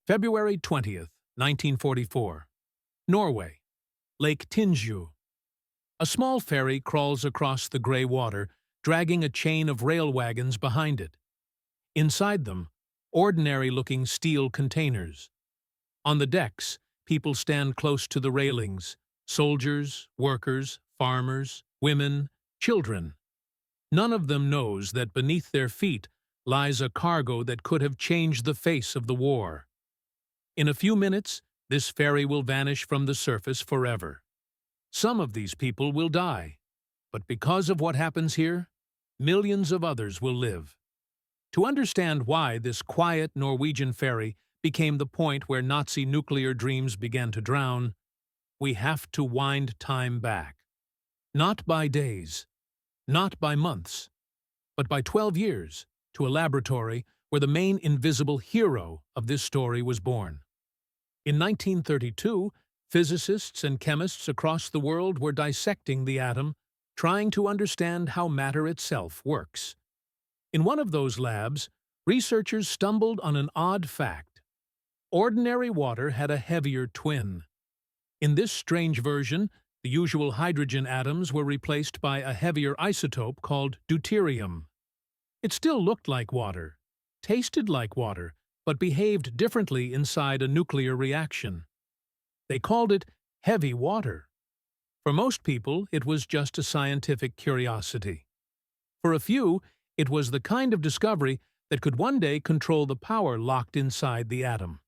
February 20th, 1944. Norway, Lake Tinju. A small ferry crawls across the gray water, dragging a chain of rail wagons behind it. Inside them, ordinary-looking steel containers. On the decks, people stand close to the railings: soldiers, workers, farmers, women, children. None of them knows that beneath their feet lies a cargo that could have changed the face of the war. In a few minutes, this ferry will vanish from the surface forever. Some of these people will die, but because of what happens here, millions of others will live. To understand why this quiet Norwegian ferry became the point where Nazi nuclear dreams began to drown, we have to wind time back. Not by days, not by months, but by 12 years, to a laboratory where the main invisible hero of this story was born. In 1932, physicists and chemists across the world were dissecting the atom, trying to understand how matter itself works. In one of those labs, researchers stumbled on an odd fact. Ordinary water had a heavier twin. In this strange version, the usual hydrogen atoms were replaced by a heavier isotope called deuterium. It still looked like water, tasted like water, but behaved differently inside a nuclear reaction. They called it heavy water. For most people, it was just a scientific curiosity. For a few, it was the kind of discovery that could one day control the power locked inside the atom.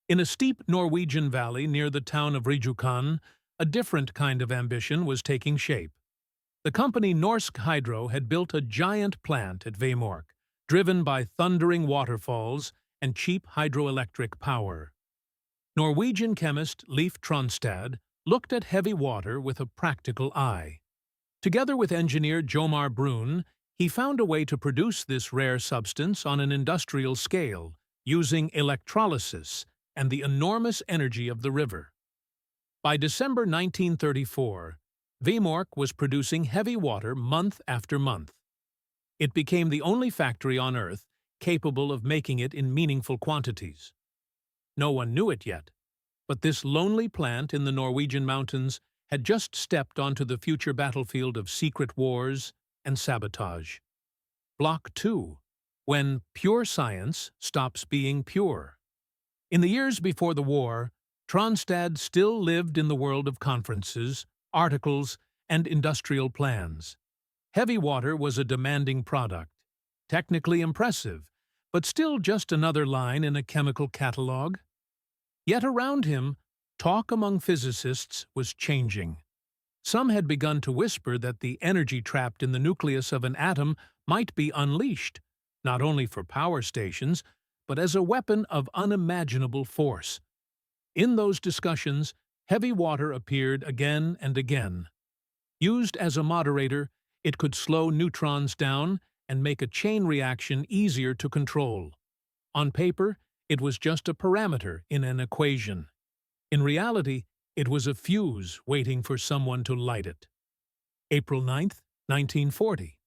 In a steep Norwegian valley near the town of Rijukan, a different kind of ambition was taking shape. The company Norsk Hydro had built a giant plant at Vemork, driven by thundering waterfalls and cheap hydroelectric power. Norwegian chemist Leif Tronstad looked at heavy water with a practical eye. Together with engineer Jomar Brun, he found a way to produce this rare substance on an industrial scale, using electrolysis and the enormous energy of the river. By December 1934, Vemork was producing heavy water month after month. It became the only factory on Earth capable of making it in meaningful quantities. No one knew it yet, but this lonely plant in the Norwegian mountains had just stepped onto the future battlefield of secret wars and sabotage. Block 2, when pure science stops being pure. In the years before the war, Tronstad still lived in the world of conferences, articles, and industrial plans. Heavy water was a demanding product, technically impressive, but still just another line in a chemical catalog. Yet around him, talk among physicists was changing. Some had begun to whisper that the energy trapped in the nucleus of an atom might be unleashed, not only for power stations, but as a weapon of unimaginable force. In those discussions, heavy water appeared again and again. Used as a moderator, it could slow neutrons down and make a chain reaction easier to control. On paper, it was just a parameter in an equation. In reality, it was a fuse waiting for someone to light it. April 9th, 1940.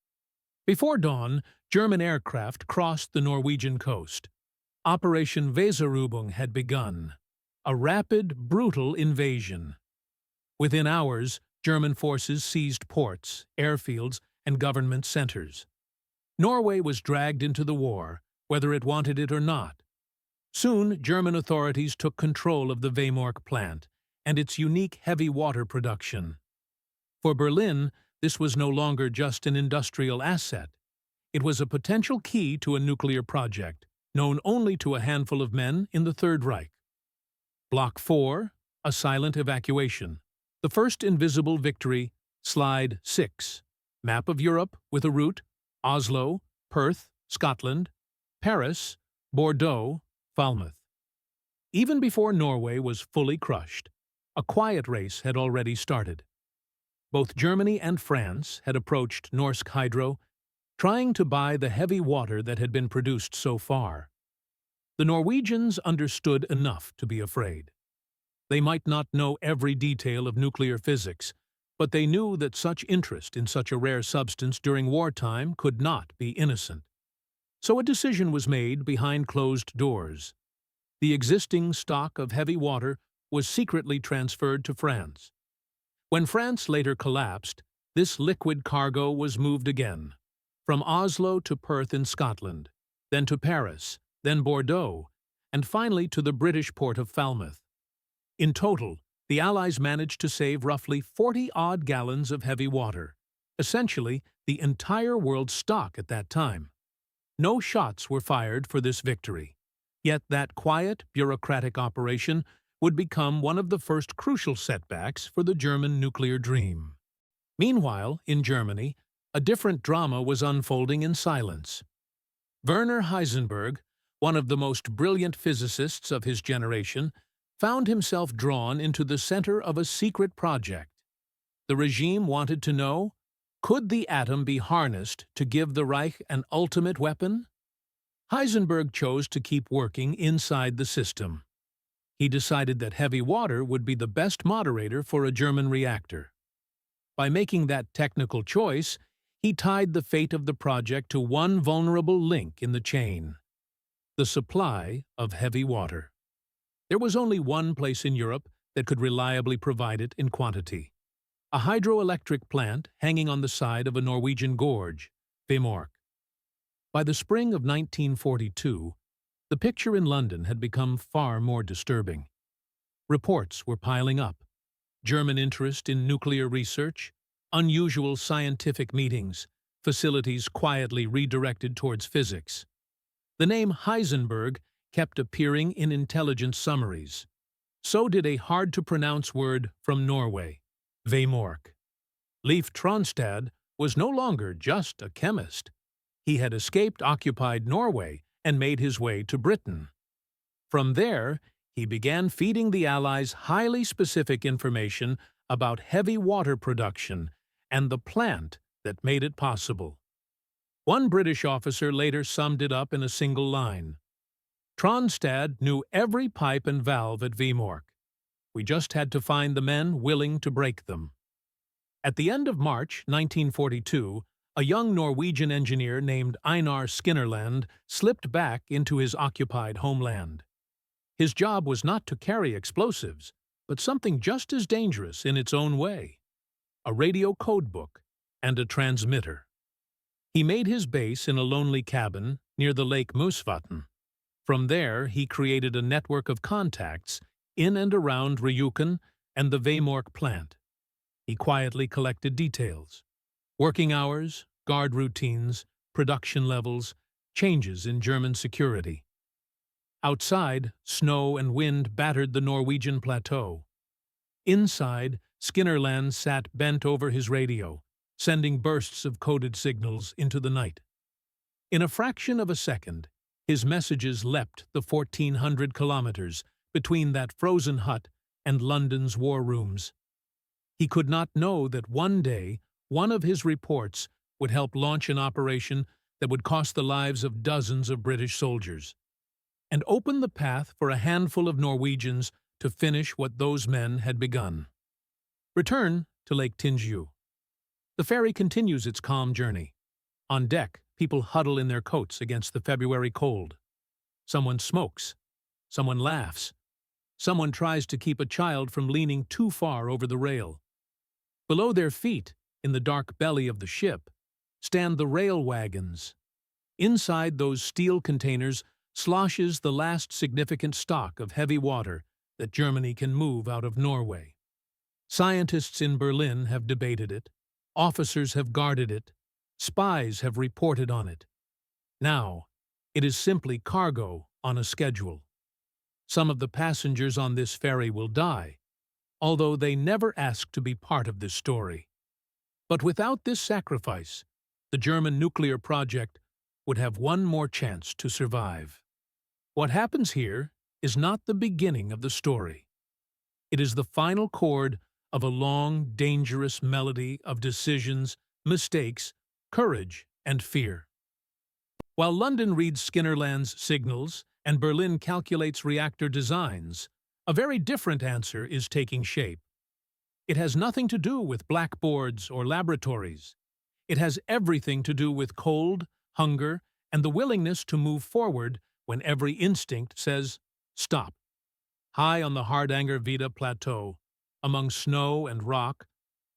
Before dawn, German aircraft crossed the Norwegian coast. Operation Weserübung had begun, a rapid, brutal invasion. Within hours, German forces seized ports, airfields, and government centers. Norway was dragged into the war, whether it wanted it or not. Soon, German authorities took control of the Vemork plant and its unique heavy water production. For Berlin, this was no longer just an industrial asset. It was a potential key to a nuclear project, known only to a handful of men in the Third Reich. Block 4, a silent evacuation. The first invisible victory, slide 6. Map of Europe with a route: Oslo, Perth, Scotland, Paris, Bordeaux, Falmouth. Even before Norway was fully crushed, a quiet race had already started. Both Germany and France had approached Norsk Hydro, trying to buy the heavy water that had been produced so far. The Norwegians understood enough to be afraid. They might not know every detail of nuclear physics, but they knew that such interest in such a rare substance during wartime could not be innocent. So a decision was made behind closed doors. The existing stock of heavy water was secretly transferred to France. When France later collapsed, this liquid cargo was moved again, from Oslo to Perth in Scotland, then to Paris, then Bordeaux, and finally to the British port of Falmouth. In total, the Allies managed to save roughly 40-odd gallons of heavy water, essentially the entire world's stock at that time. No shots were fired for this victory, yet that quiet, bureaucratic operation would become one of the first crucial setbacks for the German nuclear dream. Meanwhile, in Germany, a different drama was unfolding in silence. Werner Heisenberg, one of the most brilliant physicists of his generation, found himself drawn into the center of a secret project. The regime wanted to know, could the atom be harnessed to give the Reich an ultimate weapon? Heisenberg chose to keep working inside the system. He decided that heavy water would be the best moderator for a German reactor. By making that technical choice, he tied the fate of the project to one vulnerable link in the chain: the supply of heavy water. There was only one place in Europe that could reliably provide it in quantity: a hydroelectric plant hanging on the side of a Norwegian gorge, Vemork. By the spring of 1942, the picture in London had become far more disturbing. Reports were piling up: German interest in nuclear research, unusual scientific meetings, facilities quietly redirected towards physics. The name Heisenberg kept appearing in intelligence summaries. So did a hard-to-pronounce word from Norway, Vemork. Leif Tronstad was no longer just a chemist. He had escaped occupied Norway and made his way to Britain. From there, he began feeding the Allies highly specific information about heavy water production and the plant that made it possible. One British officer later summed it up in a single line: Tronstad knew every pipe and valve at Vemork. We just had to find the men willing to break them. At the end of March 1942, a young Norwegian engineer named Einar Skinnerland slipped back into his occupied homeland. His job was not to carry explosives, but something just as dangerous in its own way: a radio codebook and a transmitter. He made his base in a lonely cabin near the Lake Musvatn. From there, he created a network of contacts in and around Ryukin and the Vemork plant. He quietly collected details: working hours, guard routines, production levels, changes in German security. Outside, snow and wind battered the Norwegian plateau. Inside, Skinnerland sat bent over his radio, sending bursts of coded signals into the night. In a fraction of a second, his messages leapt the 1,400 kilometers between that frozen hut and London's war rooms. He could not know that one day one of his reports would help launch an operation that would cost the lives of dozens of British soldiers, and open the path for a handful of Norwegians to finish what those men had begun. Return to Lake Tinju. The ferry continues its calm journey. On deck, people huddle in their coats against the February cold. Someone smokes. Someone laughs. Someone tries to keep a child from leaning too far over the rail. Below their feet, in the dark belly of the ship, stand the rail wagons. Inside those steel containers sloshes the last significant stock of heavy water that Germany can move out of Norway. Scientists in Berlin have debated it. Officers have guarded it. Spies have reported on it. Now, it is simply cargo on a schedule. Some of the passengers on this ferry will die, although they never asked to be part of this story. But without this sacrifice, the German nuclear project would have one more chance to survive. What happens here is not the beginning of the story. It is the final chord of a long, dangerous melody of decisions, mistakes, courage, and fear. While London reads Skinnerland's signals and Berlin calculates reactor designs, a very different answer is taking shape. It has nothing to do with blackboards or laboratories. It has everything to do with cold, hunger, and the willingness to move forward when every instinct says, stop. High on the Hardanger Vida Plateau, among snow and rock,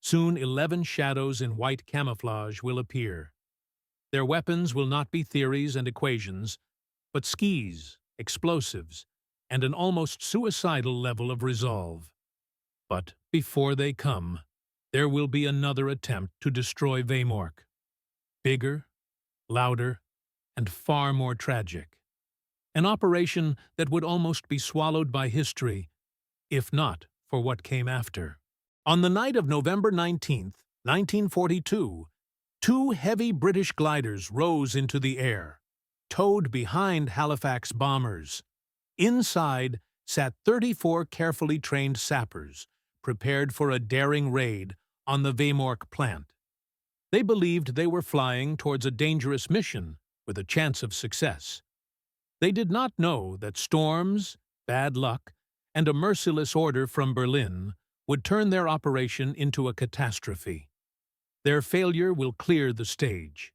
soon 11 shadows in white camouflage will appear. Their weapons will not be theories and equations, but skis, explosives, and an almost suicidal level of resolve. But before they come, there will be another attempt to destroy Vemork. Bigger, louder, and far more tragic. An operation that would almost be swallowed by history, if not for what came after. On the night of November 19th, 1942, two heavy British gliders rose into the air, towed behind Halifax bombers. Inside sat 34 carefully trained sappers, prepared for a daring raid on the Vemork plant. They believed they were flying towards a dangerous mission with a chance of success. They did not know that storms, bad luck, and a merciless order from Berlin would turn their operation into a catastrophe. Their failure will clear the stage.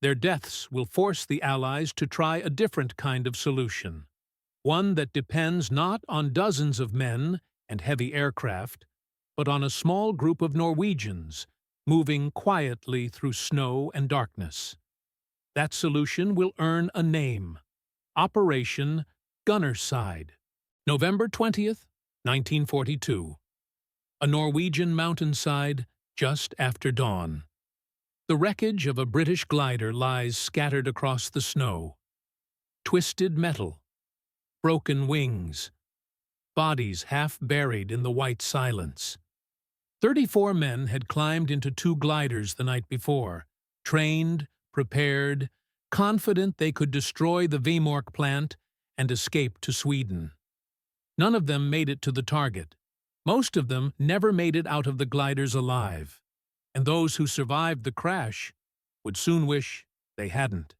Their deaths will force the Allies to try a different kind of solution, one that depends not on dozens of men and heavy aircraft, but on a small group of Norwegians moving quietly through snow and darkness. That solution will earn a name: Operation Gunnerside. November 20th, 1942. A Norwegian mountainside just after dawn. The wreckage of a British glider lies scattered across the snow. Twisted metal, broken wings, bodies half buried in the white silence. 34 men had climbed into two gliders the night before, trained, prepared, confident they could destroy the Vemork plant and escape to Sweden. None of them made it to the target. Most of them never made it out of the gliders alive, and those who survived the crash would soon wish they hadn't.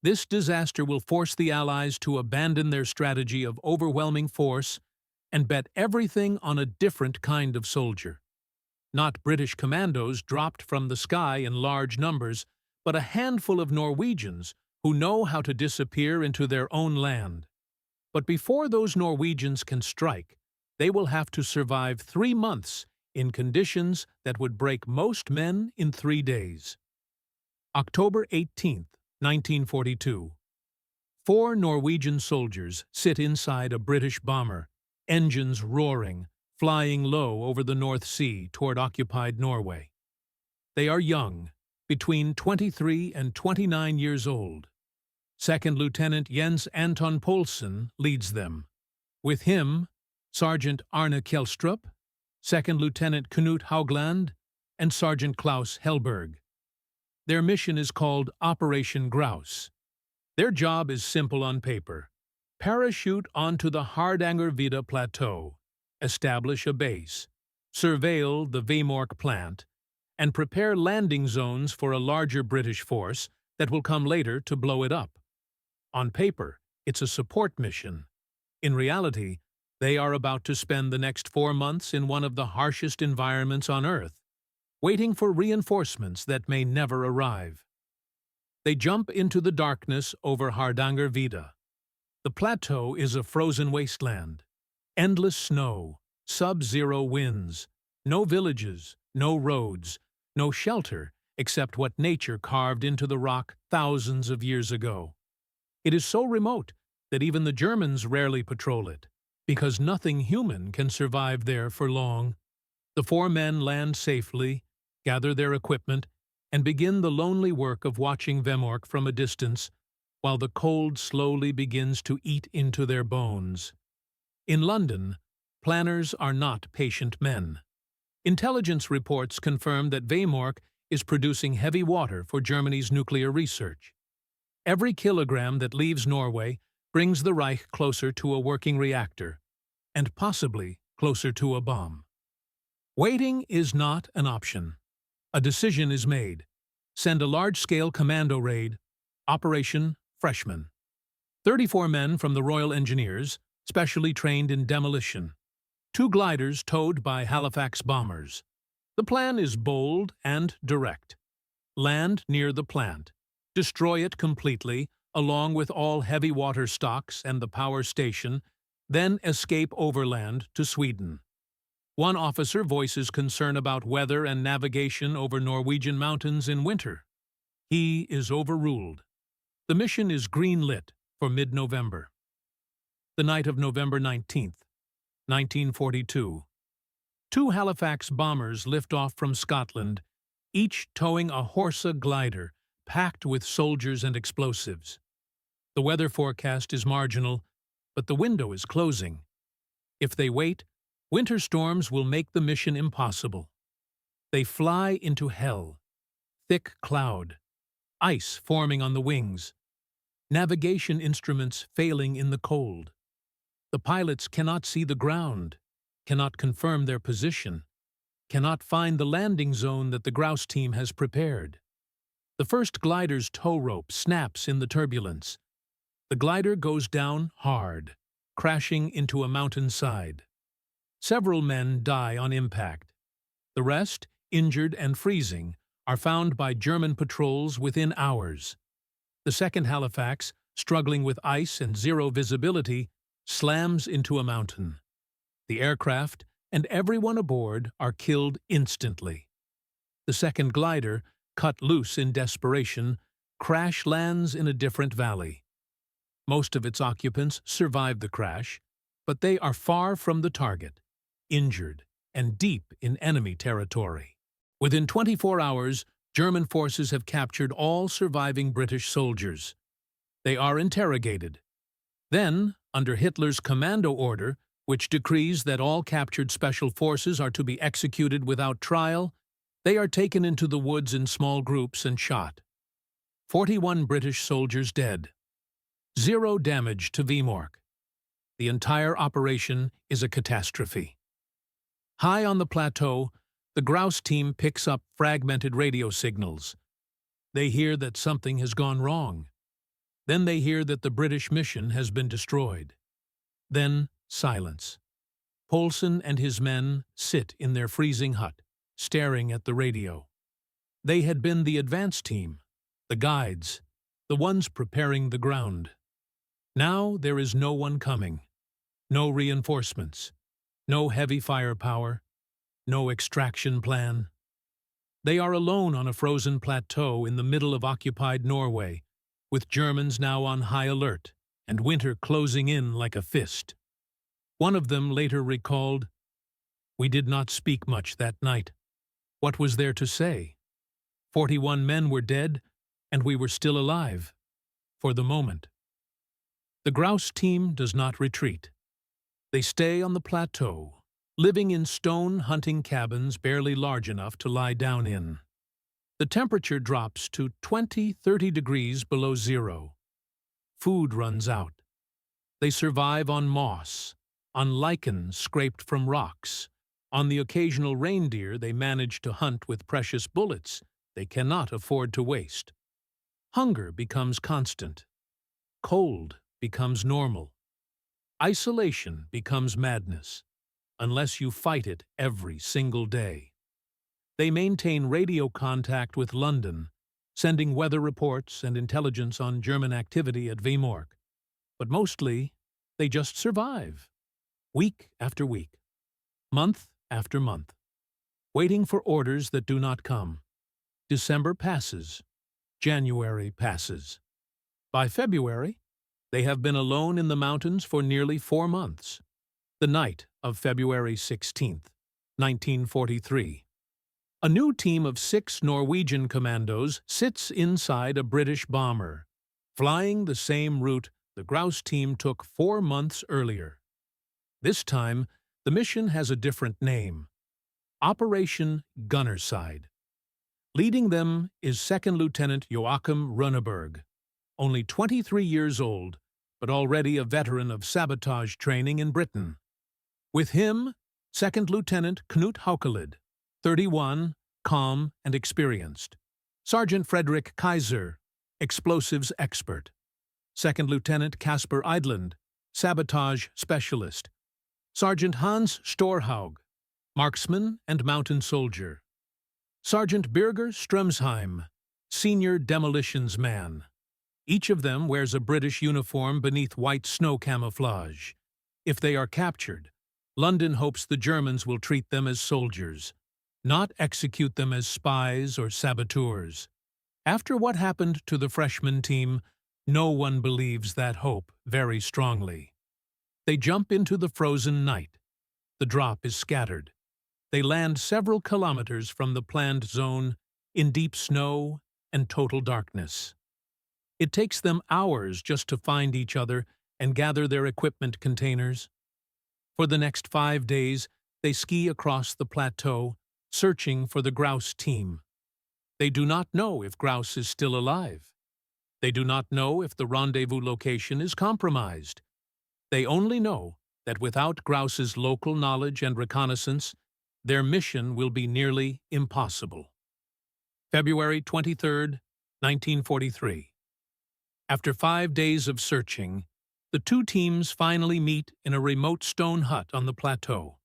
This disaster will force the Allies to abandon their strategy of overwhelming force and bet everything on a different kind of soldier. Not British commandos dropped from the sky in large numbers, but a handful of Norwegians who know how to disappear into their own land. But before those Norwegians can strike, they will have to survive 3 months in conditions that would break most men in 3 days. October 18th, 1942. 4 Norwegian soldiers sit inside a British bomber, engines roaring, flying low over the North Sea toward occupied Norway. They are young, between 23 and 29 years old. Second Lieutenant Jens Anton Poulsen leads them. With him, Sergeant Arne Kjellstrup, Second Lieutenant Knut Haugland, and Sergeant Klaus Hellberg. Their mission is called Operation Grouse. Their job is simple on paper: parachute onto the Hardanger Vida Plateau, establish a base, surveil the Vemork plant, and prepare landing zones for a larger British force that will come later to blow it up. On paper, it's a support mission. In reality, they are about to spend the next 4 months in one of the harshest environments on Earth, waiting for reinforcements that may never arrive. They jump into the darkness over Hardanger Vida. The plateau is a frozen wasteland. Endless snow, sub-zero winds, no villages, no roads, no shelter except what nature carved into the rock thousands of years ago. It is so remote that even the Germans rarely patrol it, because nothing human can survive there for long. The 4 men land safely, gather their equipment, and begin the lonely work of watching Vemork from a distance, while the cold slowly begins to eat into their bones. In London, planners are not patient men. Intelligence reports confirm that Vemork is producing heavy water for Germany's nuclear research. Every kilogram that leaves Norway brings the Reich closer to a working reactor, and possibly closer to a bomb. Waiting is not an option. A decision is made. Send a large-scale commando raid, Operation Freshman. 34 men from the Royal Engineers, specially trained in demolition. 2 gliders towed by Halifax bombers. The plan is bold and direct. Land near the plant. Destroy it completely, along with all heavy water stocks and the power station, then escape overland to Sweden. One officer voices concern about weather and navigation over Norwegian mountains in winter. He is overruled. The mission is green-lit for mid-November. The night of November 19th, 1942. Two Halifax bombers lift off from Scotland, each towing a Horsa glider packed with soldiers and explosives. The weather forecast is marginal, but the window is closing. If they wait, winter storms will make the mission impossible. They fly into hell. Thick cloud, ice forming on the wings, navigation instruments failing in the cold. The pilots cannot see the ground, cannot confirm their position, cannot find the landing zone that the grouse team has prepared. The first glider's tow rope snaps in the turbulence. The glider goes down hard, crashing into a mountainside. Several men die on impact. The rest, injured and freezing, are found by German patrols within hours. The second Halifax, struggling with ice and zero visibility, slams into a mountain. The aircraft and everyone aboard are killed instantly. The second glider, cut loose in desperation, crash lands in a different valley. Most of its occupants survive the crash, but they are far from the target, injured and deep in enemy territory. Within 24 hours, German forces have captured all surviving British soldiers. They are interrogated. Then, under Hitler's commando order, which decrees that all captured special forces are to be executed without trial, they are taken into the woods in small groups and shot. 41 British soldiers dead. 0 damage to Vemork. The entire operation is a catastrophe. High on the plateau, the grouse team picks up fragmented radio signals. They hear that something has gone wrong. Then they hear that the British mission has been destroyed. Then silence. Poulsen and his men sit in their freezing hut, staring at the radio. They had been the advance team, the guides, the ones preparing the ground. Now there is no one coming. No reinforcements. No heavy firepower. No extraction plan. They are alone on a frozen plateau in the middle of occupied Norway, with Germans now on high alert and winter closing in like a fist. One of them later recalled, "We did not speak much that night. What was there to say? 41 men were dead, and we were still alive. For the moment." The grouse team does not retreat. They stay on the plateau, living in stone hunting cabins barely large enough to lie down in. The temperature drops to 20–30 degrees below zero. Food runs out. They survive on moss, on lichens scraped from rocks, on the occasional reindeer they manage to hunt with precious bullets they cannot afford to waste. Hunger becomes constant. Cold becomes normal. Isolation becomes madness, unless you fight it every single day. They maintain radio contact with London, sending weather reports and intelligence on German activity at Vemork. But mostly, they just survive, week after week, month after month, waiting for orders that do not come. December passes. January passes. By February, they have been alone in the mountains for nearly 4 months. The night of February 16th, 1943. A new team of 6 Norwegian Commandos sits inside a British bomber, flying the same route the grouse team took 4 months earlier. This time, the mission has a different name: Operation Gunnerside. Leading them is 2nd Lieutenant Joachim Runeberg, only 23 years old, but already a veteran of sabotage training in Britain. With him, 2nd Lieutenant Knut Haukelid, 31, calm and experienced. Sergeant Frederick Kaiser, explosives expert. 2nd Lieutenant Casper Eidland, sabotage specialist. Sergeant Hans Storhaug, marksman and mountain soldier. Sergeant Birger Strömsheim, senior demolitions man. Each of them wears a British uniform beneath white snow camouflage. If they are captured, London hopes the Germans will treat them as soldiers, not execute them as spies or saboteurs. After what happened to the freshman team, no one believes that hope very strongly. They jump into the frozen night. The drop is scattered. They land several kilometers from the planned zone in deep snow and total darkness. It takes them hours just to find each other and gather their equipment containers. For the next 5 days, they ski across the plateau, searching for the grouse team. They do not know if Grouse is still alive. They do not know if the rendezvous location is compromised. They only know that without Grouse's local knowledge and reconnaissance, their mission will be nearly impossible. February 23, 1943. After 5 days of searching, the two teams finally meet in a remote stone hut on the plateau.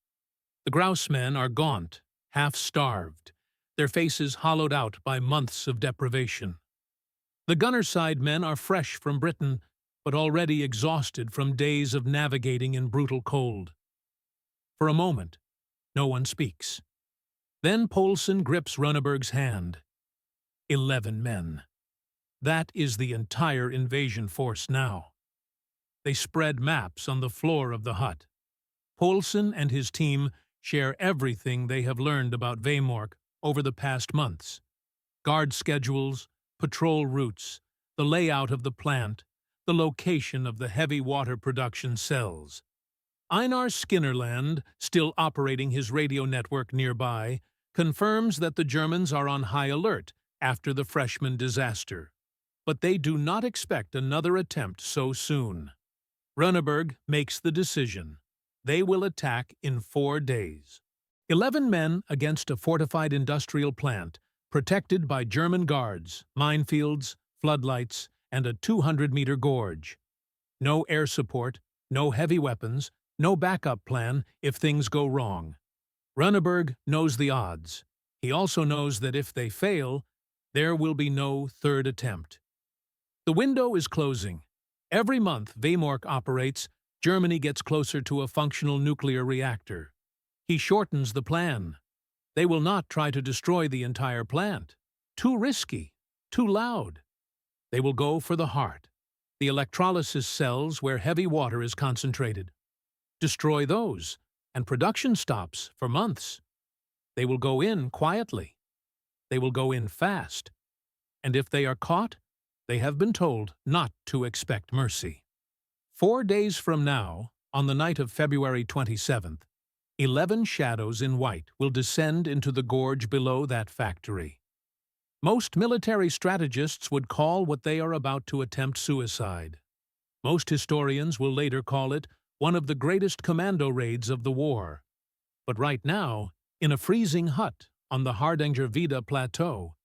The Grouse men are gaunt, half-starved, their faces hollowed out by months of deprivation. The Gunnerside men are fresh from Britain, but already exhausted from days of navigating in brutal cold. For a moment, no one speaks. Then Poulsen grips Runneberg's hand. 11 men. That is the entire invasion force now. They spread maps on the floor of the hut. Poulsen and his team share everything they have learned about Vemork over the past months. Guard schedules, patrol routes, the layout of the plant, the location of the heavy water production cells. Einar Skinnerland, still operating his radio network nearby, confirms that the Germans are on high alert after the freshman disaster. But they do not expect another attempt so soon. Runneberg makes the decision. They will attack in 4 days. 11 men against a fortified industrial plant, protected by German guards, minefields, floodlights, and a 200-meter gorge. No air support, no heavy weapons, no backup plan if things go wrong. Runneberg knows the odds. He also knows that if they fail, there will be no third attempt. The window is closing. Every month Vemork operates, Germany gets closer to a functional nuclear reactor. He shortens the plan. They will not try to destroy the entire plant. Too risky, too loud. They will go for the heart, the electrolysis cells where heavy water is concentrated. Destroy those, and production stops for months. They will go in quietly. They will go in fast. And if they are caught, they have been told not to expect mercy. 4 days from now, on the night of February 27th, 11 shadows in white will descend into the gorge below that factory. Most military strategists would call what they are about to attempt suicide. Most historians will later call it one of the greatest commando raids of the war. But right now, in a freezing hut on the Hardangervidda Plateau,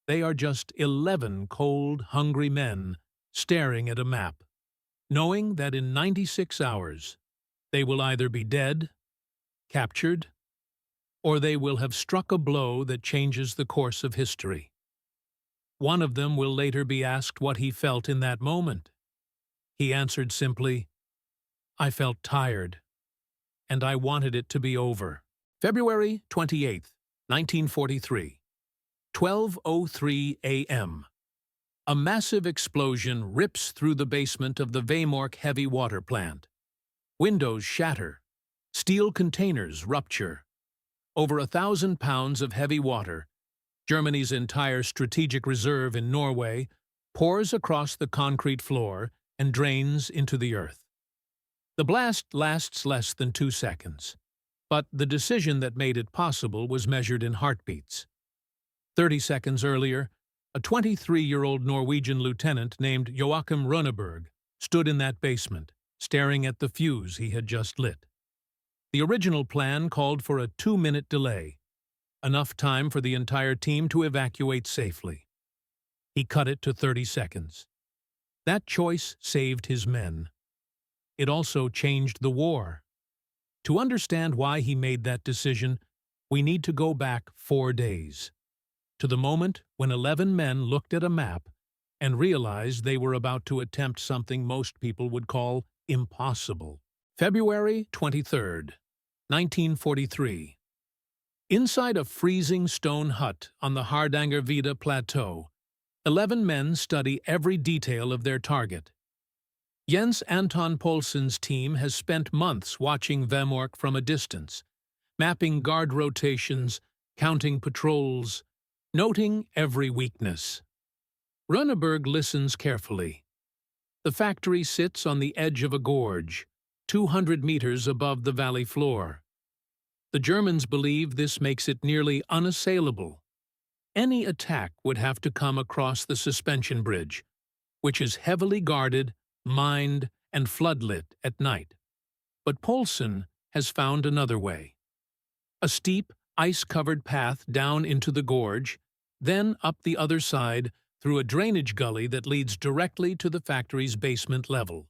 they are just 11 cold, hungry men staring at a map, knowing that in 96 hours they will either be dead, captured, or they will have struck a blow that changes the course of history. One of them will later be asked what he felt in that moment. He answered simply, "I felt tired, and I wanted it to be over." February 28, 1943, 12:03 a.m. A massive explosion rips through the basement of the Vemork heavy water plant. Windows shatter. Steel containers rupture. Over 1,000 pounds of heavy water, Germany's entire strategic reserve in Norway, pours across the concrete floor and drains into the earth. The blast lasts less than 2 seconds, but the decision that made it possible was measured in heartbeats. 30 seconds earlier, a 23-year-old Norwegian lieutenant named Joachim Runneberg stood in that basement, staring at the fuse he had just lit. The original plan called for a 2-minute delay, enough time for the entire team to evacuate safely. He cut it to 30 seconds. That choice saved his men. It also changed the war. To understand why he made that decision, we need to go back 4 days, to the moment when 11 men looked at a map and realized they were about to attempt something most people would call impossible. February 23rd, 1943. Inside a freezing stone hut on the Hardangervidda Plateau, 11 men study every detail of their target. Jens Anton Poulsen's team has spent months watching Vemork from a distance, mapping guard rotations, counting patrols, noting every weakness. Runneberg listens carefully. The factory sits on the edge of a gorge, 200 meters above the valley floor. The Germans believe this makes it nearly unassailable. Any attack would have to come across the suspension bridge, which is heavily guarded, mined, and floodlit at night. But Poulsen has found another way. A steep, ice-covered path down into the gorge, then up the other side through a drainage gully that leads directly to the factory's basement level.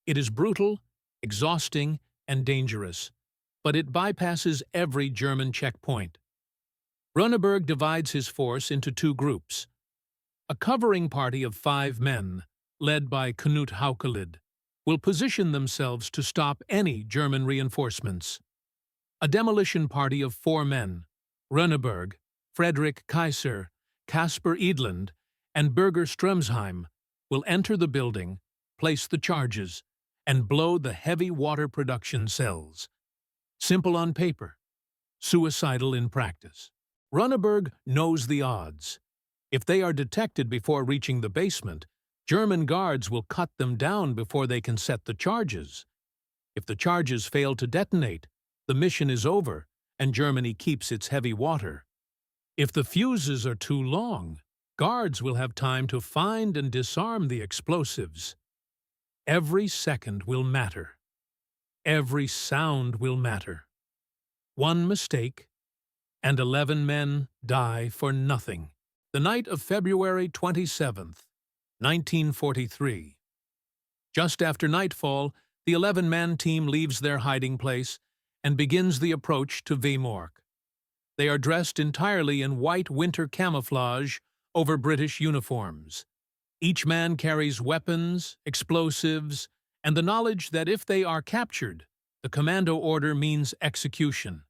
It is brutal, exhausting, and dangerous, but it bypasses every German checkpoint. Runneberg divides his force into two groups. A covering party of 5 men, led by Knut Haukelid, will position themselves to stop any German reinforcements. A demolition party of 4 men, Runneberg, Frederick Kaiser, Caspar Edlund, and Birger Strömsheim, will enter the building, place the charges, and blow the heavy water production cells. Simple on paper, suicidal in practice. Runneberg knows the odds. If they are detected before reaching the basement, German guards will cut them down before they can set the charges. If the charges fail to detonate, the mission is over and Germany keeps its heavy water. If the fuses are too long, guards will have time to find and disarm the explosives. Every second will matter. Every sound will matter. One mistake, and 11 men die for nothing. The night of February 27th, 1943. Just after nightfall, the 11-man team leaves their hiding place and begins the approach to Vemork. They are dressed entirely in white winter camouflage over British uniforms. Each man carries weapons, explosives, and the knowledge that if they are captured, the commando order means execution.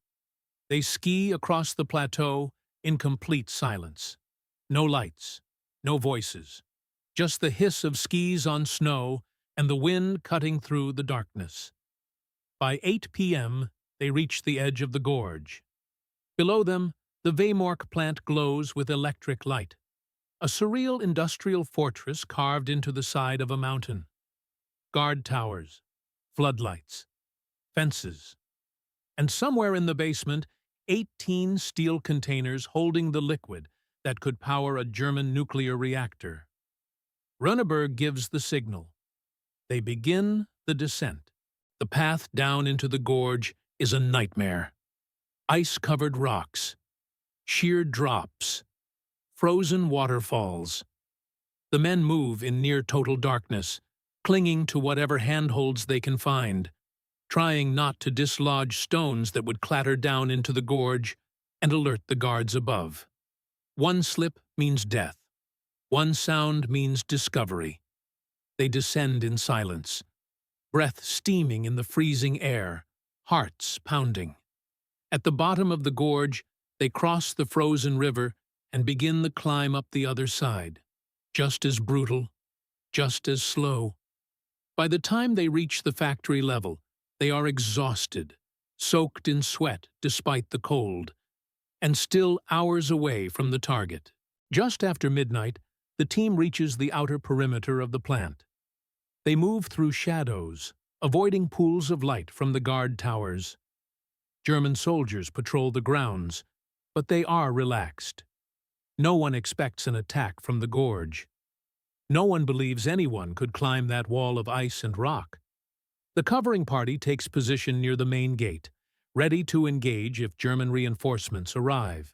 They ski across the plateau in complete silence. No lights, no voices, just the hiss of skis on snow and the wind cutting through the darkness. By 8 p.m., they reach the edge of the gorge. Below them, the Vemork plant glows with electric light, a surreal industrial fortress carved into the side of a mountain. Guard towers, floodlights, fences, and somewhere in the basement, 18 steel containers holding the liquid that could power a German nuclear reactor. Runneberg gives the signal. They begin the descent. The path down into the gorge is a nightmare. Ice-covered rocks, sheer drops, frozen waterfalls. The men move in near-total darkness, clinging to whatever handholds they can find, trying not to dislodge stones that would clatter down into the gorge and alert the guards above. One slip means death. One sound means discovery. They descend in silence, breath steaming in the freezing air, hearts pounding. At the bottom of the gorge, they cross the frozen river and begin the climb up the other side. Just as brutal, just as slow. By the time they reach the factory level, they are exhausted, soaked in sweat despite the cold, and still hours away from the target. Just after midnight, the team reaches the outer perimeter of the plant. They move through shadows, avoiding pools of light from the guard towers. German soldiers patrol the grounds, but they are relaxed. No one expects an attack from the gorge. No one believes anyone could climb that wall of ice and rock. The covering party takes position near the main gate, ready to engage if German reinforcements arrive.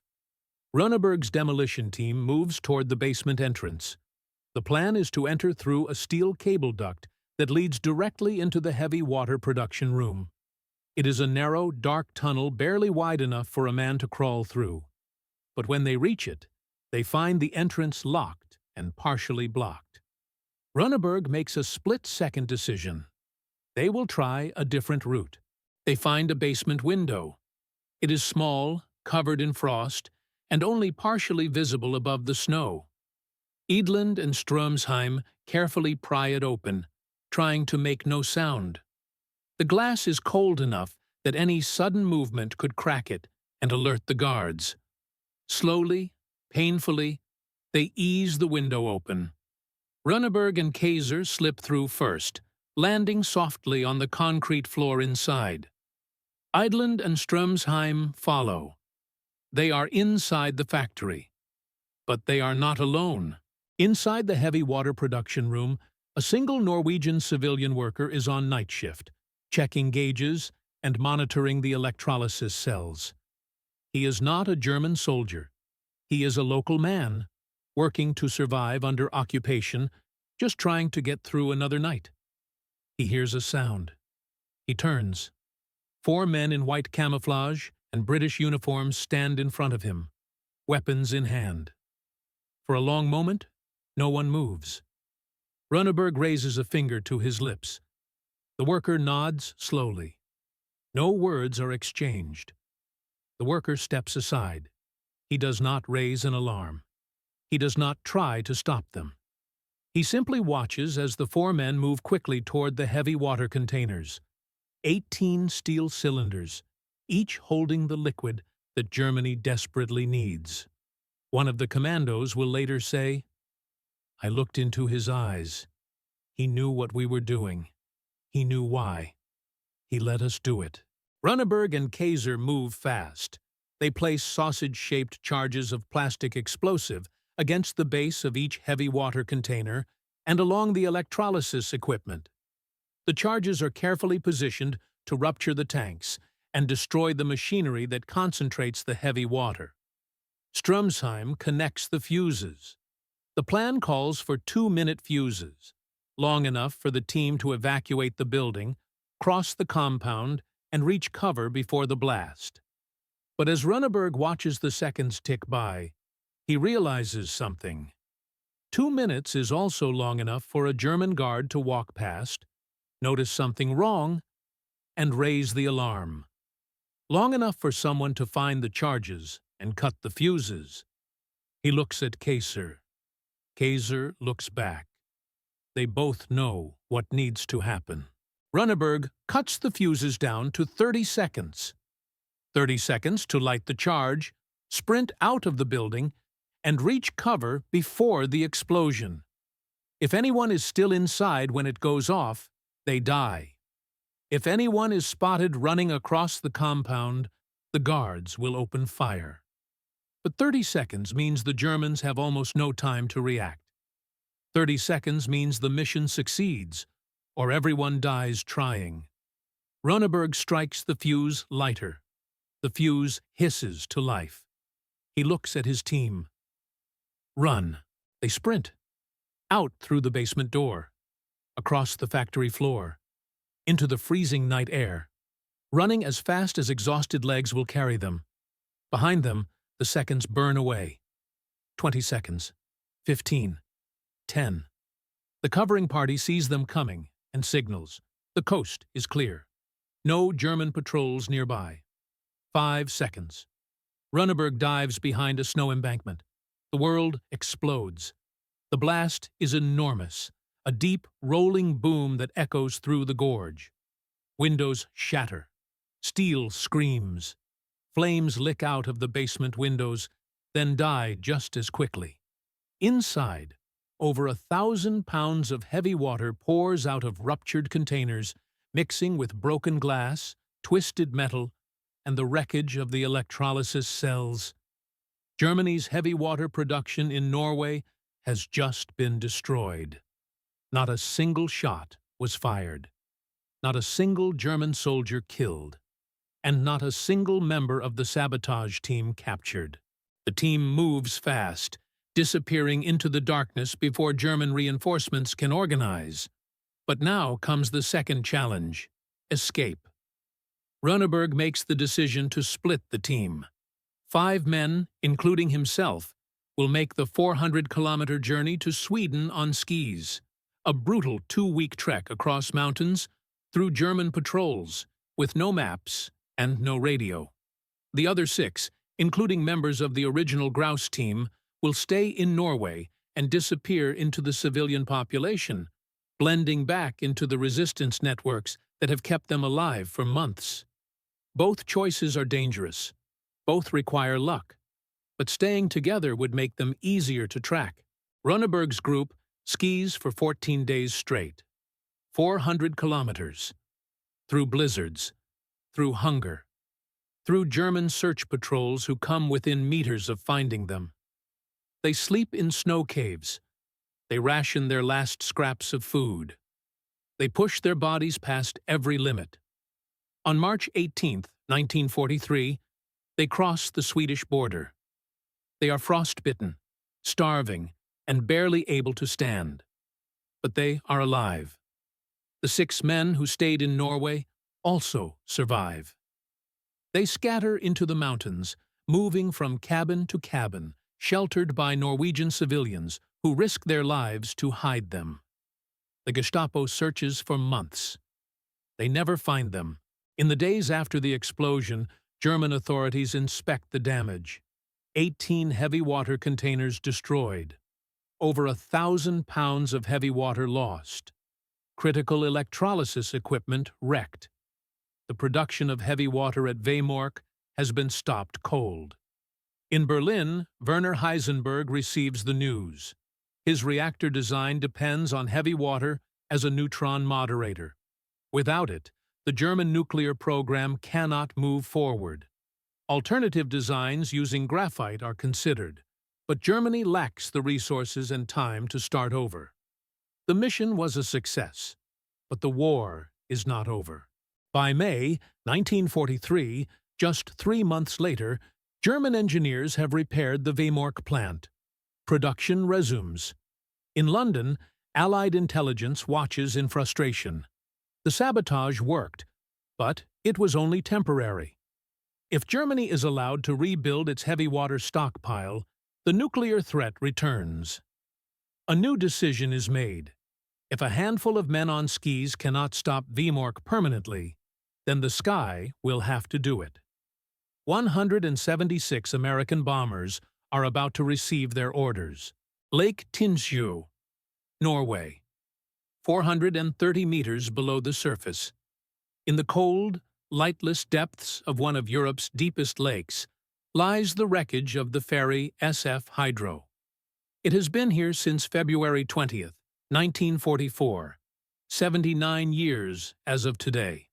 Runneberg's demolition team moves toward the basement entrance. The plan is to enter through a steel cable duct that leads directly into the heavy water production room. It is a narrow, dark tunnel barely wide enough for a man to crawl through. But when they reach it, they find the entrance locked and partially blocked. Runneberg makes a split-second decision. They will try a different route. They find a basement window. It is small, covered in frost, and only partially visible above the snow. Edlund and Stromsheim carefully pry it open, trying to make no sound. The glass is cold enough that any sudden movement could crack it and alert the guards. Slowly, painfully, they ease the window open. Runneberg and Kaiser slip through first, landing softly on the concrete floor inside. Edlund and Stromsheim follow. They are inside the factory. But they are not alone. Inside the heavy water production room, a single Norwegian civilian worker is on night shift, checking gauges and monitoring the electrolysis cells. He is not a German soldier. He is a local man, working to survive under occupation, just trying to get through another night. He hears a sound. He turns. 4 men in white camouflage and British uniforms stand in front of him, weapons in hand. For a long moment, no one moves. Runneberg raises a finger to his lips. The worker nods slowly. No words are exchanged. The worker steps aside. He does not raise an alarm. He does not try to stop them. He simply watches as the 4 men move quickly toward the heavy water containers. 18 steel cylinders, each holding the liquid that Germany desperately needs. One of the Commandos will later say, "I looked into his eyes. He knew what we were doing. He knew why. He let us do it." Runneberg and Kaiser move fast. They place sausage-shaped charges of plastic explosive against the base of each heavy water container and along the electrolysis equipment. The charges are carefully positioned to rupture the tanks and destroy the machinery that concentrates the heavy water. Stromsheim connects the fuses. The plan calls for 2-minute fuses, long enough for the team to evacuate the building, cross the compound, and reach cover before the blast. But as Runneberg watches the seconds tick by, he realizes something. 2 minutes is also long enough for a German guard to walk past, notice something wrong, and raise the alarm. Long enough for someone to find the charges and cut the fuses. He looks at Kaiser. Kaiser looks back. They both know what needs to happen. Runneberg cuts the fuses down to 30 seconds. 30 seconds to light the charge, sprint out of the building, and reach cover before the explosion. If anyone is still inside when it goes off, they die. If anyone is spotted running across the compound, the guards will open fire. But 30 seconds means the Germans have almost no time to react. 30 seconds means the mission succeeds, or everyone dies trying. Runneberg strikes the fuse lighter. The fuse hisses to life. He looks at his team. Run. They sprint. Out through the basement door. Across the factory floor. Into the freezing night air. Running as fast as exhausted legs will carry them. Behind them, the seconds burn away. 20 seconds. 15. 10. The covering party sees them coming and signals. The coast is clear. No German patrols nearby. 5 seconds. Runneberg dives behind a snow embankment. The world explodes. The blast is enormous, a deep, rolling boom that echoes through the gorge. Windows shatter. Steel screams. Flames lick out of the basement windows, then die just as quickly. Inside, over 1,000 pounds of heavy water pours out of ruptured containers, mixing with broken glass, twisted metal, and the wreckage of the electrolysis cells. Germany's heavy water production in Norway has just been destroyed. Not a single shot was fired. Not a single German soldier killed. And not a single member of the sabotage team captured. The team moves fast, disappearing into the darkness before German reinforcements can organize. But now comes the second challenge: escape. Runneberg makes the decision to split the team. 5 men, including himself, will make the 400-kilometer journey to Sweden on skis, a brutal 2-week trek across mountains through German patrols, with no maps and no radio. The other 6, including members of the original Grouse team, will stay in Norway and disappear into the civilian population, blending back into the resistance networks that have kept them alive for months. Both choices are dangerous. Both require luck. But staying together would make them easier to track. Runeberg's group skis for 14 days straight. 400 kilometers. Through blizzards. Through hunger. Through German search patrols who come within meters of finding them. They sleep in snow caves. They ration their last scraps of food. They push their bodies past every limit. On March 18, 1943, they cross the Swedish border. They are frostbitten, starving, and barely able to stand. But they are alive. The 6 men who stayed in Norway also survive. They scatter into the mountains, moving from cabin to cabin, sheltered by Norwegian civilians who risk their lives to hide them. The Gestapo searches for months. They never find them. In the days after the explosion, German authorities inspect the damage. 18 heavy water containers destroyed. Over 1,000 pounds of heavy water lost. Critical electrolysis equipment wrecked. The production of heavy water at Vemork has been stopped cold. In Berlin, Werner Heisenberg receives the news. His reactor design depends on heavy water as a neutron moderator. Without it, the German nuclear program cannot move forward. Alternative designs using graphite are considered, but Germany lacks the resources and time to start over. The mission was a success, but the war is not over. By May 1943, just 3 months later, German engineers have repaired the Vemork plant. Production resumes. In London, Allied intelligence watches in frustration. The sabotage worked, but it was only temporary. If Germany is allowed to rebuild its heavy water stockpile, the nuclear threat returns. A new decision is made. If a handful of men on skis cannot stop Vemork permanently, then the sky will have to do it. 176 American bombers are about to receive their orders. Lake Tinnsjø, Norway, 430 meters below the surface. In the cold, lightless depths of one of Europe's deepest lakes lies the wreckage of the ferry SF Hydro. It has been here since February 20th, 1944, 79 years as of today.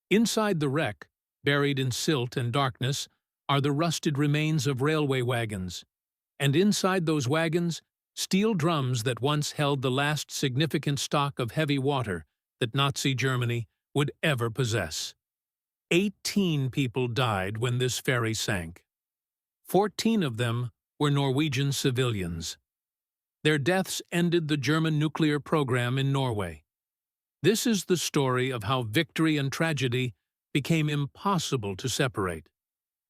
Inside the wreck, buried in silt and darkness, are the rusted remains of railway wagons, and inside those wagons, steel drums that once held the last significant stock of heavy water that Nazi Germany would ever possess. 18 people died when this ferry sank. 14 of them were Norwegian civilians. Their deaths ended the German nuclear program in Norway. This is the story of how victory and tragedy became impossible to separate,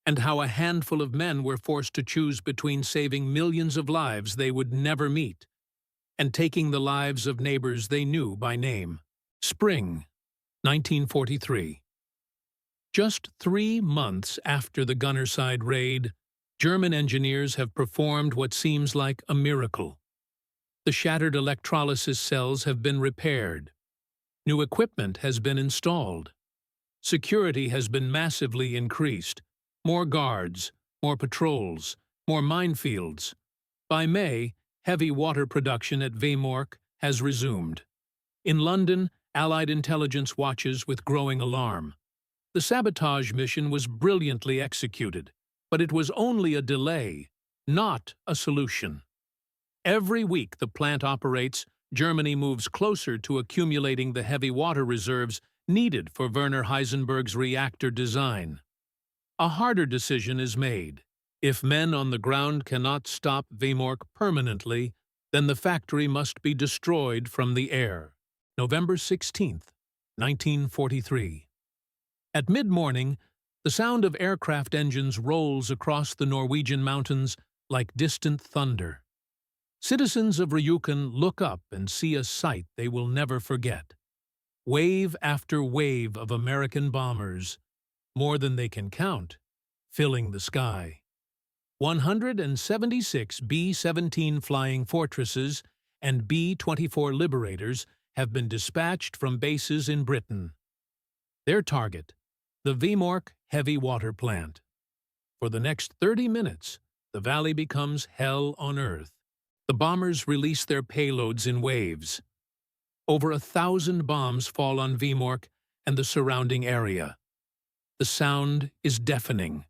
and how a handful of men were forced to choose between saving millions of lives they would never meet and taking the lives of neighbors they knew by name. Spring, 1943. Just 3 months after the Gunnerside raid, German engineers have performed what seems like a miracle. The shattered electrolysis cells have been repaired. New equipment has been installed. Security has been massively increased. More guards, more patrols, more minefields. By May, heavy water production at Vemork has resumed. In London, Allied intelligence watches with growing alarm. The sabotage mission was brilliantly executed, but it was only a delay, not a solution. Every week the plant operates, Germany moves closer to accumulating the heavy water reserves needed for Werner Heisenberg's reactor design. A harder decision is made. If men on the ground cannot stop Vemork permanently, then the factory must be destroyed from the air. November 16, 1943. At mid-morning, the sound of aircraft engines rolls across the Norwegian mountains like distant thunder. Citizens of Ryukin look up and see a sight they will never forget. wave after wave of American bombers, more than they can count, filling the sky. 176 B-17 Flying Fortresses and B-24 Liberators have been dispatched from bases in Britain. Their target, the Vemork heavy water plant. For the next 30 minutes, the valley becomes hell on earth. The bombers release their payloads in waves. Over 1,000 bombs fall on Vemork and the surrounding area. The sound is deafening,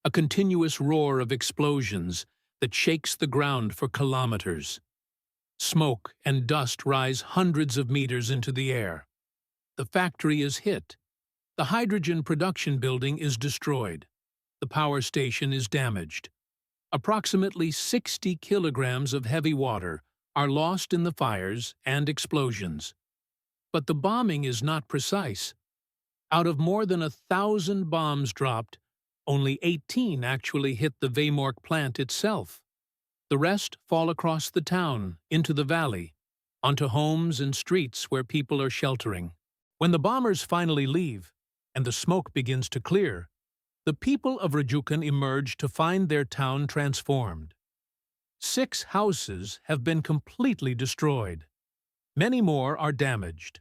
a continuous roar of explosions that shakes the ground for kilometers. Smoke and dust rise hundreds of meters into the air. The factory is hit. The hydrogen production building is destroyed. The power station is damaged. Approximately 60 kilograms of heavy water are lost in the fires and explosions. But the bombing is not precise. Out of more than 1,000 bombs dropped, only 18 actually hit the Vemork plant itself. The rest fall across the town, into the valley, onto homes and streets where people are sheltering. When the bombers finally leave, and the smoke begins to clear, the people of Rejukan emerge to find their town transformed. 6 houses have been completely destroyed. Many more are damaged.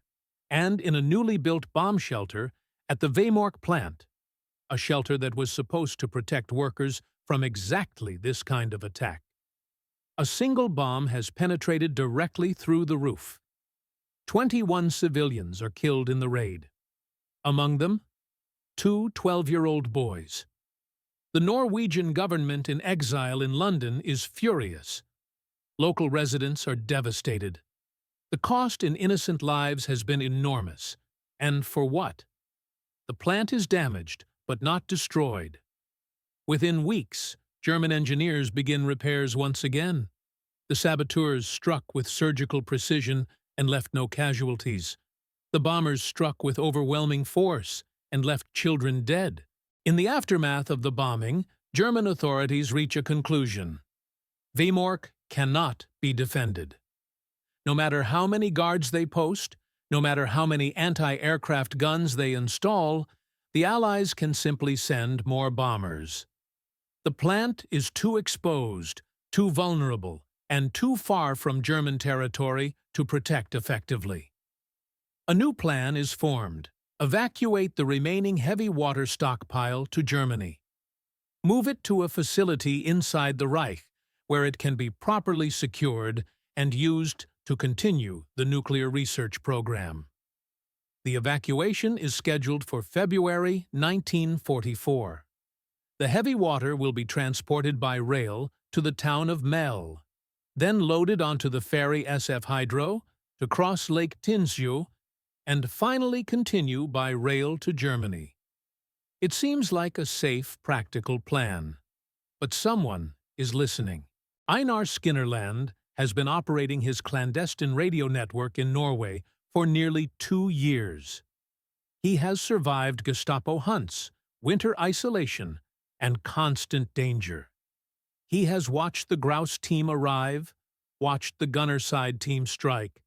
And in a newly built bomb shelter at the Vemork plant, a shelter that was supposed to protect workers from exactly this kind of attack, a single bomb has penetrated directly through the roof. 21 civilians are killed in the raid. Among them, 2 12-year-old boys. The Norwegian government in exile in London is furious. Local residents are devastated. The cost in innocent lives has been enormous. And for what? The plant is damaged, but not destroyed. Within weeks, German engineers begin repairs once again. The saboteurs struck with surgical precision and left no casualties. The bombers struck with overwhelming force and left children dead. In the aftermath of the bombing, German authorities reach a conclusion. Vemork cannot be defended. No matter how many guards they post, no matter how many anti-aircraft guns they install, the Allies can simply send more bombers. The plant is too exposed, too vulnerable, and too far from German territory to protect effectively. A new plan is formed. Evacuate the remaining heavy water stockpile to Germany. Move it to a facility inside the Reich, where it can be properly secured and used to continue the nuclear research program. The evacuation is scheduled for February 1944. The heavy water will be transported by rail to the town of Mel, then loaded onto the ferry SF Hydro to cross Lake Tinzhou and finally continue by rail to Germany. It seems like a safe, practical plan. But someone is listening. Einar Skinnerland has been operating his clandestine radio network in Norway for nearly 2 years. He has survived Gestapo hunts, winter isolation, and constant danger. He has watched the grouse team arrive, watched the gunner side team strike,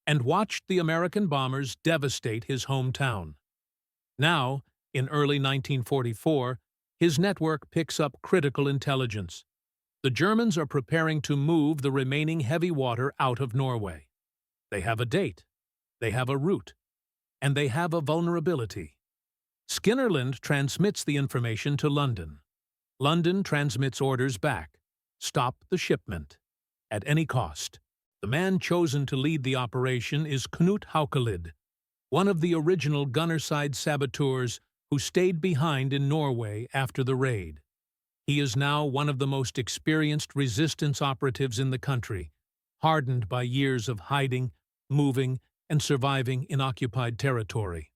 and watched the American bombers devastate his hometown. Now, in early 1944, his network picks up critical intelligence. The Germans are preparing to move the remaining heavy water out of Norway. They have a date, they have a route, and they have a vulnerability. Skinnerland transmits the information to London. London transmits orders back. Stop the shipment. At any cost. The man chosen to lead the operation is Knut Haukelid, one of the original gunnerside saboteurs who stayed behind in Norway after the raid. He is now one of the most experienced resistance operatives in the country, hardened by years of hiding, moving, and surviving in occupied territory.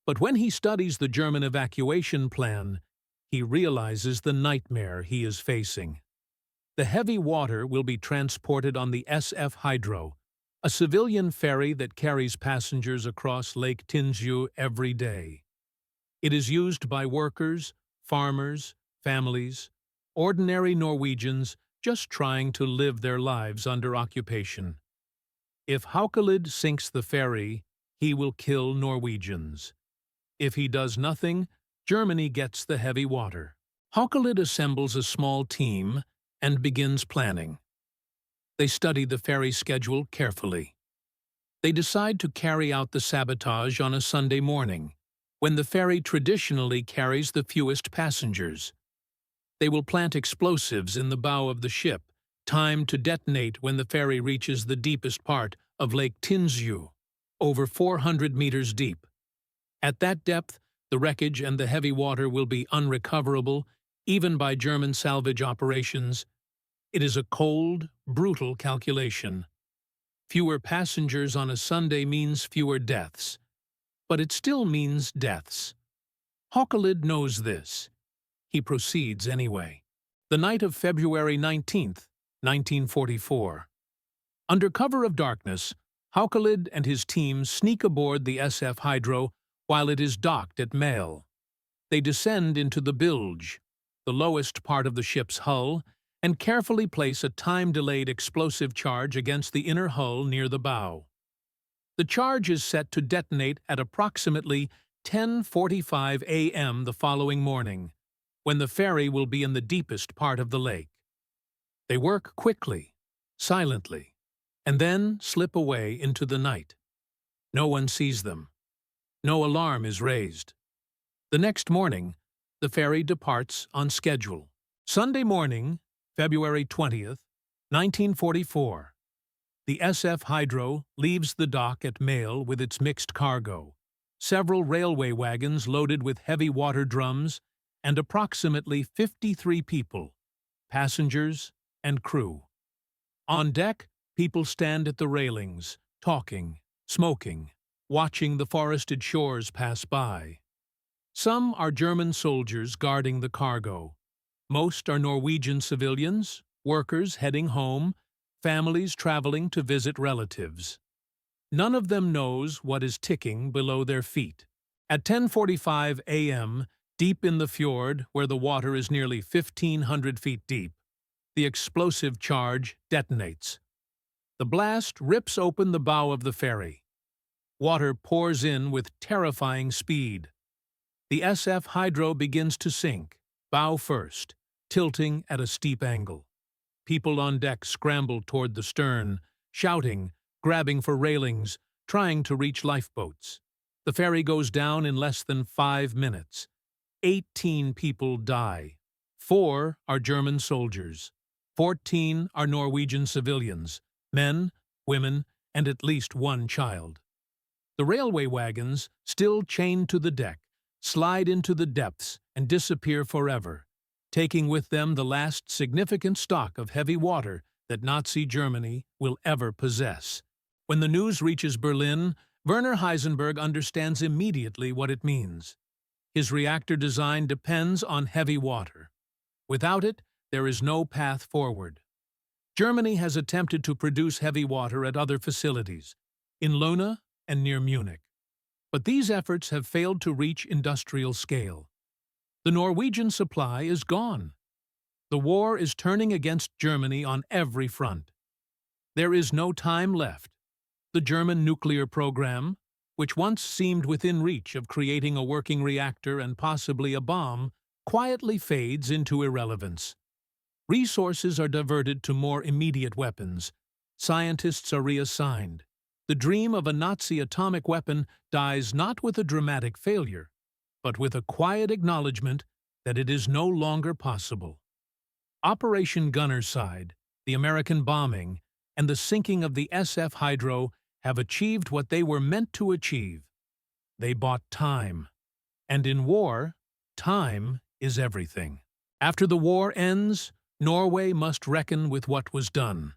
But when he studies the German evacuation plan, he realizes the nightmare he is facing. The heavy water will be transported on the SF Hydro, a civilian ferry that carries passengers across Lake Tinzhou every day. It is used by workers, farmers, families, ordinary Norwegians just trying to live their lives under occupation. If Haukelid sinks the ferry, he will kill Norwegians. If he does nothing, Germany gets the heavy water. Haukelid assembles a small team and begins planning. They study the ferry schedule carefully. They decide to carry out the sabotage on a Sunday morning, when the ferry traditionally carries the fewest passengers. They will plant explosives in the bow of the ship, timed to detonate when the ferry reaches the deepest part of Lake Tinzu, over 400 meters deep. At that depth, the wreckage and the heavy water will be unrecoverable, even by German salvage operations. It is a cold, brutal calculation. Fewer passengers on a Sunday means fewer deaths, but it still means deaths. Haukelid knows this. He proceeds anyway. The night of February 19th, 1944. Under cover of darkness, Haukelid and his team sneak aboard the SF Hydro while it is docked at Male. They descend into the bilge, the lowest part of the ship's hull, and carefully place a time-delayed explosive charge against the inner hull near the bow. The charge is set to detonate at approximately 10:45 a.m. the following morning, when the ferry will be in the deepest part of the lake. They work quickly, silently, and then slip away into the night. No one sees them. No alarm is raised. The next morning, the ferry departs on schedule. Sunday morning, February 20th, 1944. The SF Hydro leaves the dock at Male with its mixed cargo, several railway wagons loaded with heavy water drums, and approximately 53 people, passengers and crew. On deck, people stand at the railings, talking, smoking, watching the forested shores pass by. Some are German soldiers guarding the cargo. Most are Norwegian civilians, workers heading home, families traveling to visit relatives. None of them knows what is ticking below their feet. At 10:45 a.m., deep in the fjord, where the water is nearly 1,500 feet deep, the explosive charge detonates. The blast rips open the bow of the ferry. Water pours in with terrifying speed. The SF Hydro begins to sink, bow first, tilting at a steep angle. People on deck scramble toward the stern, shouting, grabbing for railings, trying to reach lifeboats. The ferry goes down in less than 5 minutes. 18 people die. 4 are German soldiers. 14 are Norwegian civilians, men, women, and at least 1 child. The railway wagons, still chained to the deck, slide into the depths and disappear forever, taking with them the last significant stock of heavy water that Nazi Germany will ever possess. When the news reaches Berlin, Werner Heisenberg understands immediately what it means. His reactor design depends on heavy water. Without it, there is no path forward. Germany has attempted to produce heavy water at other facilities, in Luna and near Munich. But these efforts have failed to reach industrial scale. The Norwegian supply is gone. The war is turning against Germany on every front. There is no time left. The German nuclear program, which once seemed within reach of creating a working reactor and possibly a bomb, quietly fades into irrelevance. Resources are diverted to more immediate weapons. Scientists are reassigned. The dream of a Nazi atomic weapon dies not with a dramatic failure, but with a quiet acknowledgement that it is no longer possible. Operation Gunnerside, the American bombing, and the sinking of the SF Hydro have achieved what they were meant to achieve. They bought time. And in war, time is everything. After the war ends, Norway must reckon with what was done.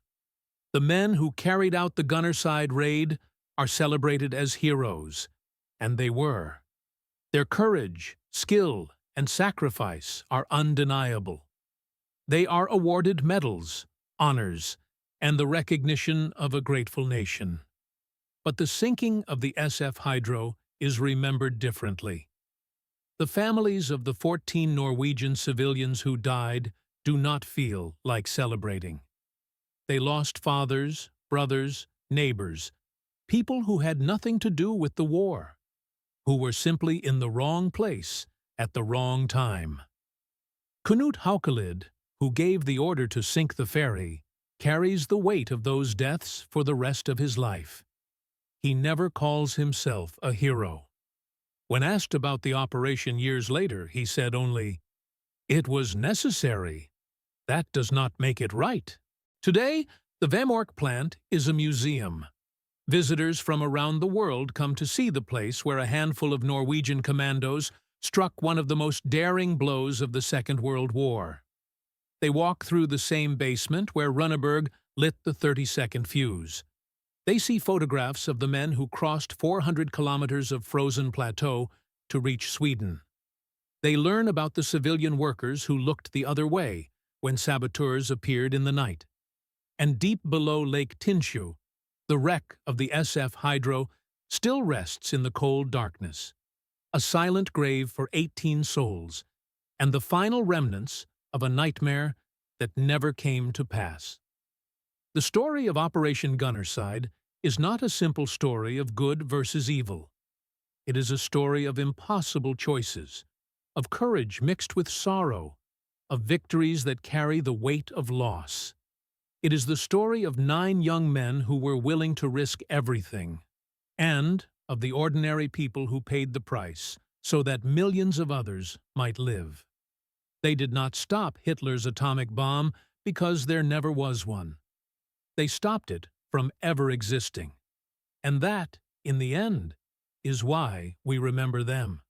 The men who carried out the Gunnerside raid are celebrated as heroes, and they were. Their courage, skill, and sacrifice are undeniable. They are awarded medals, honors, and the recognition of a grateful nation. But the sinking of the SF Hydro is remembered differently. The families of the 14 Norwegian civilians who died do not feel like celebrating. They lost fathers, brothers, neighbors, People who had nothing to do with the war, who were simply in the wrong place at the wrong time. Knut Haukelid, who gave the order to sink the ferry, carries the weight of those deaths for the rest of his life. He never calls himself a hero. When asked about the operation years later, he said only, "It was necessary. That does not make it right." Today, the Vemork plant is a museum. Visitors from around the world come to see the place where a handful of Norwegian commandos struck one of the most daring blows of the Second World War. They walk through the same basement where Runneberg lit the 30-second fuse. They see photographs of the men who crossed 400 kilometers of frozen plateau to reach Sweden. They learn about the civilian workers who looked the other way when saboteurs appeared in the night. And deep below Lake Tinnsjø, the wreck of the SF Hydro still rests in the cold darkness, a silent grave for 18 souls, and the final remnants of a nightmare that never came to pass. The story of Operation Gunnerside is not a simple story of good versus evil. It is a story of impossible choices, of courage mixed with sorrow, of victories that carry the weight of loss. It is the story of 9 young men who were willing to risk everything, and of the ordinary people who paid the price so that millions of others might live. They did not stop Hitler's atomic bomb because there never was one. They stopped it from ever existing. And that, in the end, is why we remember them.